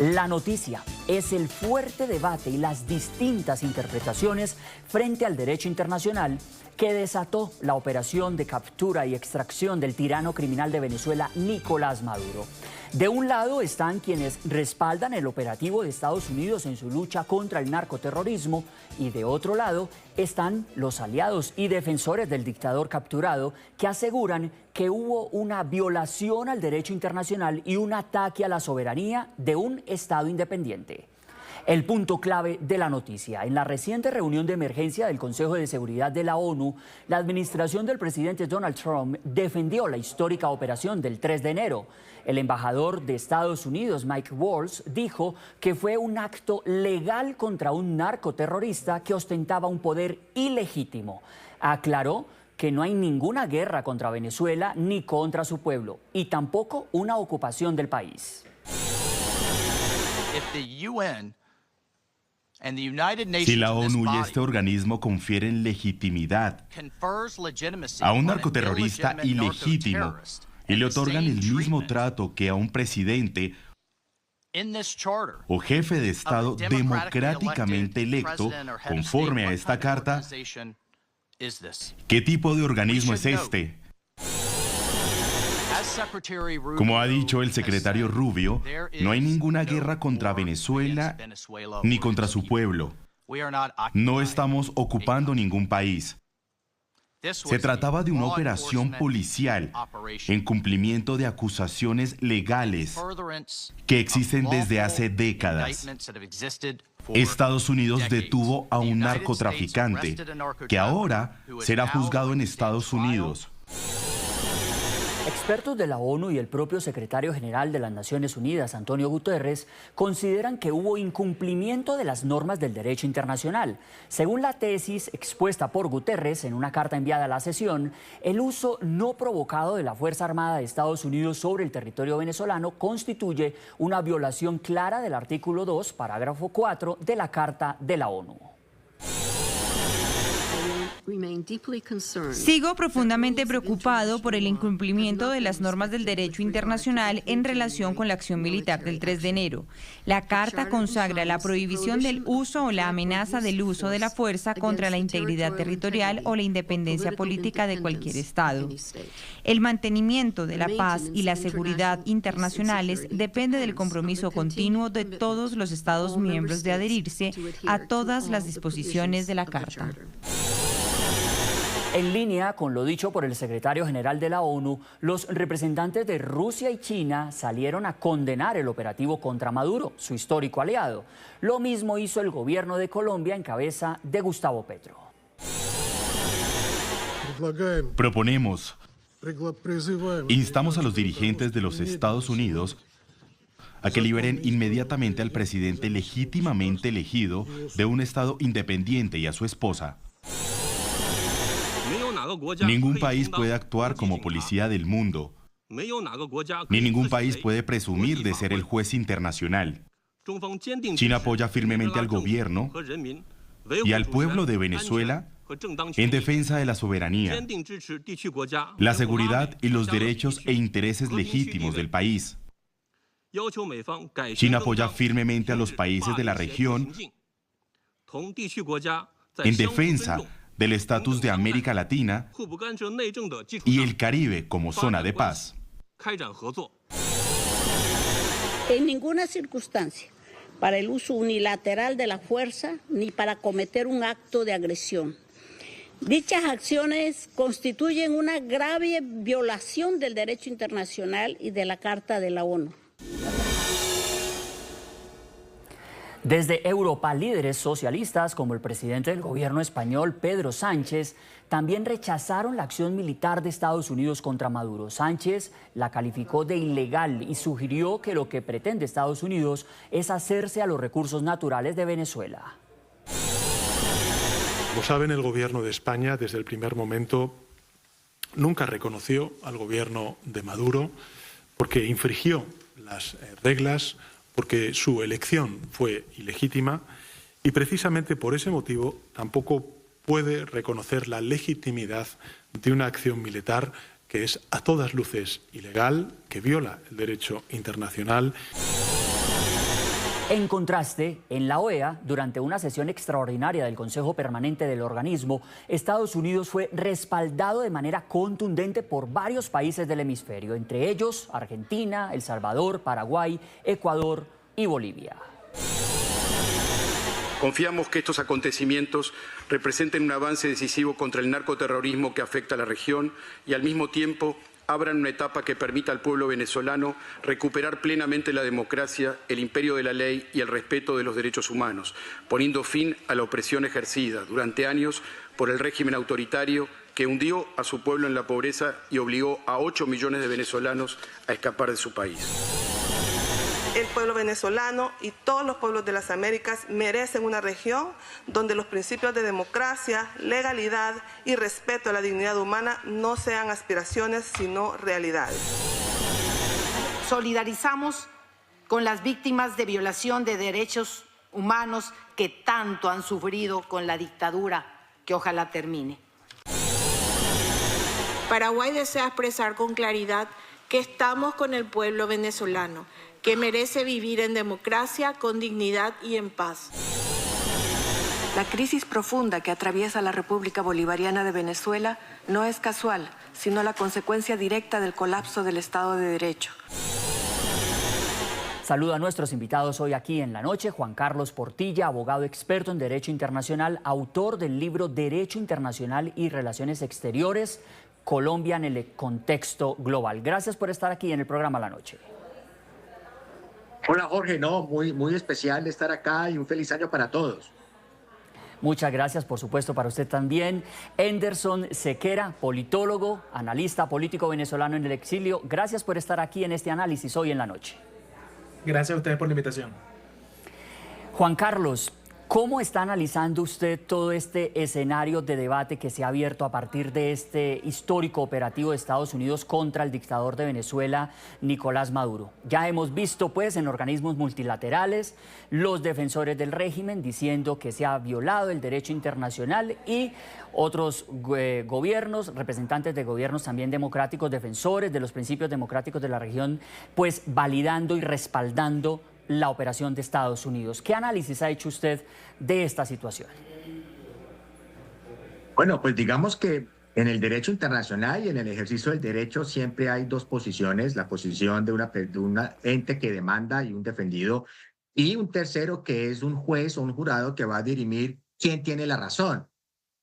La noticia es el fuerte debate y las distintas interpretaciones frente al derecho internacional que desató la operación de captura y extracción del tirano criminal de Venezuela, Nicolás Maduro. De un lado están quienes respaldan el operativo de Estados Unidos en su lucha contra el narcoterrorismo y de otro lado están los aliados y defensores del dictador capturado que aseguran que hubo una violación al derecho internacional y un ataque a la soberanía de un Estado independiente. El punto clave de la noticia: en la reciente reunión de emergencia del Consejo de Seguridad de la ONU, la administración del presidente Donald Trump defendió la histórica operación del 3 de enero. El embajador de Estados Unidos, Mike Waltz, dijo que fue un acto legal contra un narcoterrorista que ostentaba un poder ilegítimo. Aclaró que no hay ninguna guerra contra Venezuela ni contra su pueblo, y tampoco una ocupación del país. Si la ONU y este organismo confieren legitimidad a un narcoterrorista ilegítimo y le otorgan el mismo trato que a un presidente o jefe de Estado democráticamente electo, conforme a esta carta, ¿qué tipo de organismo es este? Como ha dicho el secretario Rubio, no hay ninguna guerra contra Venezuela ni contra su pueblo. No estamos ocupando ningún país. Se trataba de una operación policial en cumplimiento de acusaciones legales que existen desde hace décadas. Estados Unidos detuvo a un narcotraficante que ahora será juzgado en Estados Unidos. Expertos de la ONU y el propio secretario general de las Naciones Unidas, Antonio Guterres, consideran que hubo incumplimiento de las normas del derecho internacional. Según la tesis expuesta por Guterres en una carta enviada a la sesión, el uso no provocado de la Fuerza Armada de Estados Unidos sobre el territorio venezolano constituye una violación clara del artículo 2, parágrafo 4 de la Carta de la ONU. Sigo profundamente preocupado por el incumplimiento de las normas del derecho internacional en relación con la acción militar del 3 de enero. La Carta consagra la prohibición del uso o la amenaza del uso de la fuerza contra la integridad territorial o la independencia política de cualquier Estado. El mantenimiento de la paz y la seguridad internacionales depende del compromiso continuo de todos los Estados miembros de adherirse a todas las disposiciones de la Carta. En línea con lo dicho por el secretario general de la ONU, los representantes de Rusia y China salieron a condenar el operativo contra Maduro, su histórico aliado. Lo mismo hizo el gobierno de Colombia en cabeza de Gustavo Petro. Proponemos, instamos a los dirigentes de los Estados Unidos a que liberen inmediatamente al presidente legítimamente elegido de un Estado independiente y a su esposa. Ningún país puede actuar como policía del mundo, ni ningún país puede presumir de ser el juez internacional. China apoya firmemente al gobierno y al pueblo de Venezuela en defensa de la soberanía, la seguridad y los derechos e intereses legítimos del país. China apoya firmemente a los países de la región en defensa del estatus de América Latina y el Caribe como zona de paz. En ninguna circunstancia, para el uso unilateral de la fuerza ni para cometer un acto de agresión. Dichas acciones constituyen una grave violación del derecho internacional y de la Carta de la ONU. Desde Europa, líderes socialistas como el presidente del gobierno español, Pedro Sánchez, también rechazaron la acción militar de Estados Unidos contra Maduro. Sánchez la calificó de ilegal y sugirió que lo que pretende Estados Unidos es hacerse a los recursos naturales de Venezuela. Como saben, el gobierno de España desde el primer momento nunca reconoció al gobierno de Maduro porque infringió las reglas, porque su elección fue ilegítima y precisamente por ese motivo tampoco puede reconocer la legitimidad de una acción militar que es a todas luces ilegal, que viola el derecho internacional. En contraste, en la OEA, durante una sesión extraordinaria del Consejo Permanente del organismo, Estados Unidos fue respaldado de manera contundente por varios países del hemisferio, entre ellos Argentina, El Salvador, Paraguay, Ecuador y Bolivia. Confiamos que estos acontecimientos representen un avance decisivo contra el narcoterrorismo que afecta a la región y al mismo tiempo abran una etapa que permita al pueblo venezolano recuperar plenamente la democracia, el imperio de la ley y el respeto de los derechos humanos, poniendo fin a la opresión ejercida durante años por el régimen autoritario que hundió a su pueblo en la pobreza y obligó a 8 millones de venezolanos a escapar de su país. El pueblo venezolano y todos los pueblos de las Américas merecen una región donde los principios de democracia, legalidad y respeto a la dignidad humana no sean aspiraciones, sino realidades. Solidarizamos con las víctimas de violación de derechos humanos que tanto han sufrido con la dictadura, que ojalá termine. Paraguay desea expresar con claridad que estamos con el pueblo venezolano, que merece vivir en democracia, con dignidad y en paz. La crisis profunda que atraviesa la República Bolivariana de Venezuela no es casual, sino la consecuencia directa del colapso del Estado de Derecho. Saludo a nuestros invitados hoy aquí en la noche. Juan Carlos Portilla, abogado experto en Derecho Internacional, autor del libro Derecho Internacional y Relaciones Exteriores, Colombia en el contexto global. Gracias por estar aquí en el programa La Noche. Hola Jorge, muy especial estar acá y un feliz año para todos. Muchas gracias, por supuesto, para usted también. Enderson Sequera, politólogo, analista político venezolano en el exilio. Gracias por estar aquí en este análisis hoy en la noche. Gracias a ustedes por la invitación. Juan Carlos, ¿cómo está analizando usted todo este escenario de debate que se ha abierto a partir de este histórico operativo de Estados Unidos contra el dictador de Venezuela, Nicolás Maduro? Ya hemos visto, pues, en organismos multilaterales los defensores del régimen diciendo que se ha violado el derecho internacional y otros gobiernos, representantes de gobiernos también democráticos, defensores de los principios democráticos de la región, pues validando y respaldando la operación de Estados Unidos. ¿Qué análisis ha hecho usted de esta situación? Bueno, pues digamos que en el derecho internacional y en el ejercicio del derecho siempre hay dos posiciones, la posición de una ente que demanda y un defendido, y un tercero que es un juez o un jurado que va a dirimir quién tiene la razón.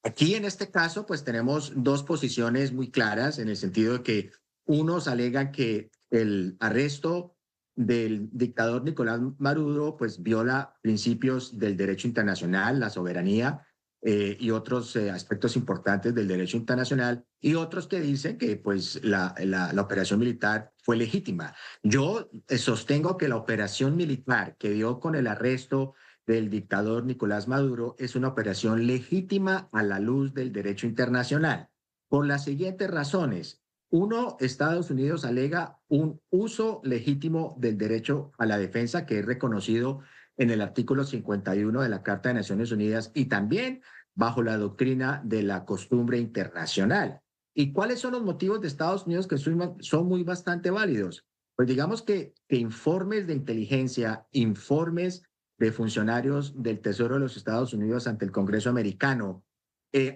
Aquí en este caso pues tenemos dos posiciones muy claras en el sentido de que unos alegan que el arresto del dictador Nicolás Maduro pues viola principios del derecho internacional, la soberanía y otros aspectos importantes del derecho internacional, y otros que dicen que pues la operación militar fue legítima. Yo sostengo que la operación militar que dio con el arresto del dictador Nicolás Maduro es una operación legítima a la luz del derecho internacional, por las siguientes razones. Uno, Estados Unidos alega un uso legítimo del derecho a la defensa que es reconocido en el artículo 51 de la Carta de Naciones Unidas y también bajo la doctrina de la costumbre internacional. ¿Y cuáles son los motivos de Estados Unidos que son bastante válidos? Pues digamos que informes de inteligencia, informes de funcionarios del Tesoro de los Estados Unidos ante el Congreso americano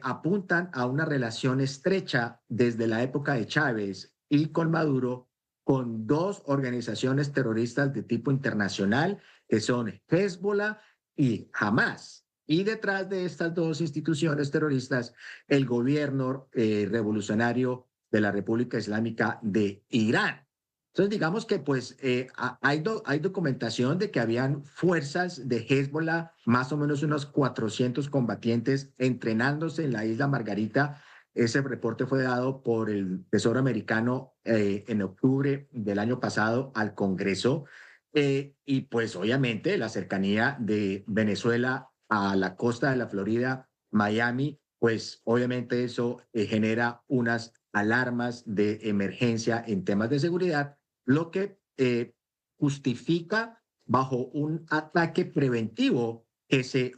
apuntan a una relación estrecha desde la época de Chávez y con Maduro con dos organizaciones terroristas de tipo internacional que son Hezbollah y Hamas. Y detrás de estas dos instituciones terroristas, el gobierno revolucionario de la República Islámica de Irán. Entonces, digamos que pues hay documentación de que habían fuerzas de Hezbollah, más o menos unos 400 combatientes entrenándose en la isla Margarita. Ese reporte fue dado por el Tesoro americano en octubre del año pasado al Congreso. Y pues obviamente la cercanía de Venezuela a la costa de la Florida, Miami, pues obviamente eso genera unas alarmas de emergencia en temas de seguridad, lo que justifica bajo un ataque preventivo que se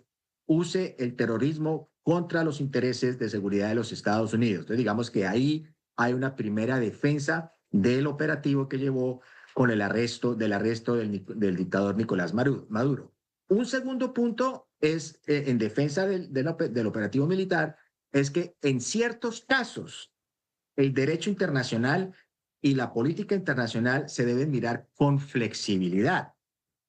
use el terrorismo contra los intereses de seguridad de los Estados Unidos. Entonces digamos que ahí hay una primera defensa del operativo que llevó con el arresto del dictador Nicolás Maduro. Un segundo punto es, en defensa del operativo militar, es que en ciertos casos el derecho internacional y la política internacional se deben mirar con flexibilidad.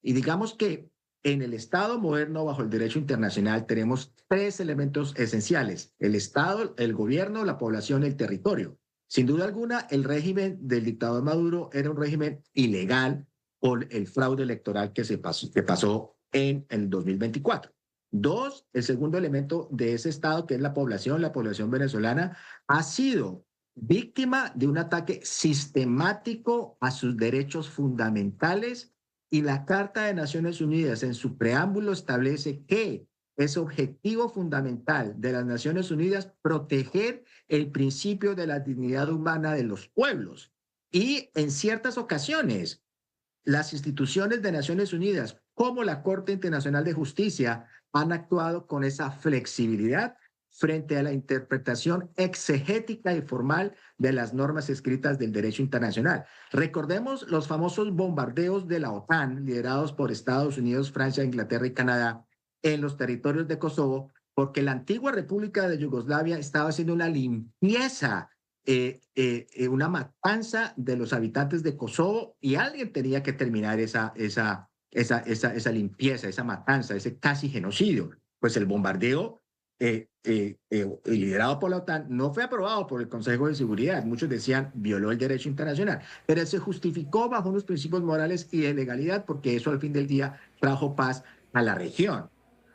Y digamos que en el Estado moderno, bajo el derecho internacional, tenemos tres elementos esenciales: el Estado, el gobierno, la población y el territorio. Sin duda alguna, el régimen del dictador Maduro era un régimen ilegal por el fraude electoral que pasó en el 2024. Dos, el segundo elemento de ese Estado, que es la población venezolana, ha sido víctima de un ataque sistemático a sus derechos fundamentales, y la Carta de Naciones Unidas en su preámbulo establece que es objetivo fundamental de las Naciones Unidas proteger el principio de la dignidad humana de los pueblos. Y en ciertas ocasiones, las instituciones de Naciones Unidas, como la Corte Internacional de Justicia, han actuado con esa flexibilidad frente a la interpretación exegética y formal de las normas escritas del derecho internacional. Recordemos los famosos bombardeos de la OTAN, liderados por Estados Unidos, Francia, Inglaterra y Canadá, en los territorios de Kosovo, porque la antigua República de Yugoslavia estaba haciendo una limpieza, una matanza de los habitantes de Kosovo, y alguien tenía que terminar esa limpieza, esa matanza, ese casi genocidio. Pues el bombardeo liderado por la OTAN no fue aprobado por el Consejo de Seguridad. Muchos decían violó el derecho internacional, pero se justificó bajo unos principios morales y de legalidad, porque eso al fin del día trajo paz a la región.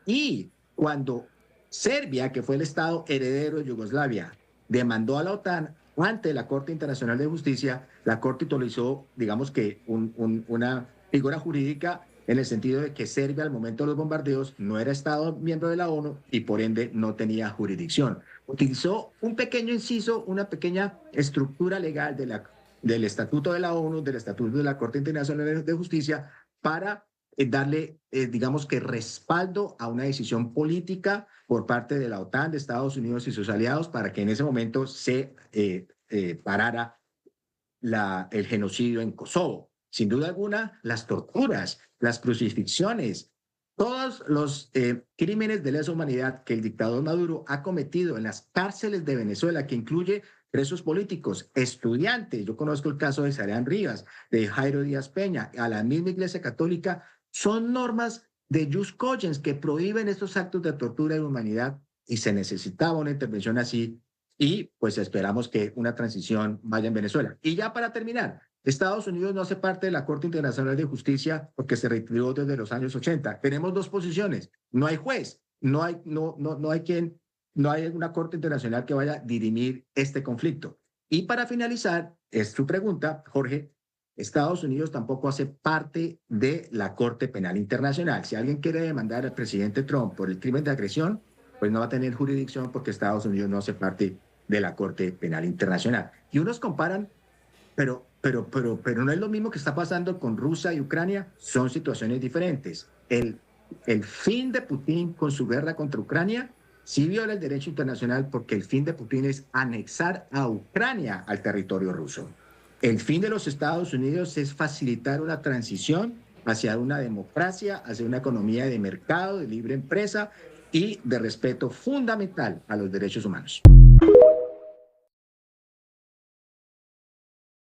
Y cuando Serbia, que fue el Estado heredero de Yugoslavia, demandó a la OTAN ante la Corte Internacional de Justicia, la Corte utilizó, digamos que, una figura jurídica en el sentido de que Serbia al momento de los bombardeos no era Estado miembro de la ONU y por ende no tenía jurisdicción. Utilizó un pequeño inciso, una pequeña estructura legal del Estatuto de la ONU, del Estatuto de la Corte Internacional de Justicia, para darle, digamos que, respaldo a una decisión política por parte de la OTAN, de Estados Unidos y sus aliados, para que en ese momento se parara el genocidio en Kosovo. Sin duda alguna, las torturas, las crucifixiones, todos los crímenes de lesa humanidad que el dictador Maduro ha cometido en las cárceles de Venezuela, que incluye presos políticos, estudiantes, yo conozco el caso de Sarán Rivas, de Jairo Díaz Peña, a la misma Iglesia Católica, son normas de jus cogens que prohíben estos actos de tortura y humanidad, y se necesitaba una intervención así, y pues esperamos que una transición vaya en Venezuela. Y ya para terminar, Estados Unidos no hace parte de la Corte Internacional de Justicia porque se retiró desde los años 80. Tenemos dos posiciones: no hay juez, no hay una Corte Internacional que vaya a dirimir este conflicto. Y para finalizar, es su pregunta, Jorge, Estados Unidos tampoco hace parte de la Corte Penal Internacional. Si alguien quiere demandar al presidente Trump por el crimen de agresión, pues no va a tener jurisdicción porque Estados Unidos no hace parte de la Corte Penal Internacional. Y unos comparan, pero no es lo mismo que está pasando con Rusia y Ucrania, son situaciones diferentes. El fin de Putin con su guerra contra Ucrania sí viola el derecho internacional, porque el fin de Putin es anexar a Ucrania al territorio ruso. El fin de los Estados Unidos es facilitar una transición hacia una democracia, hacia una economía de mercado, de libre empresa y de respeto fundamental a los derechos humanos.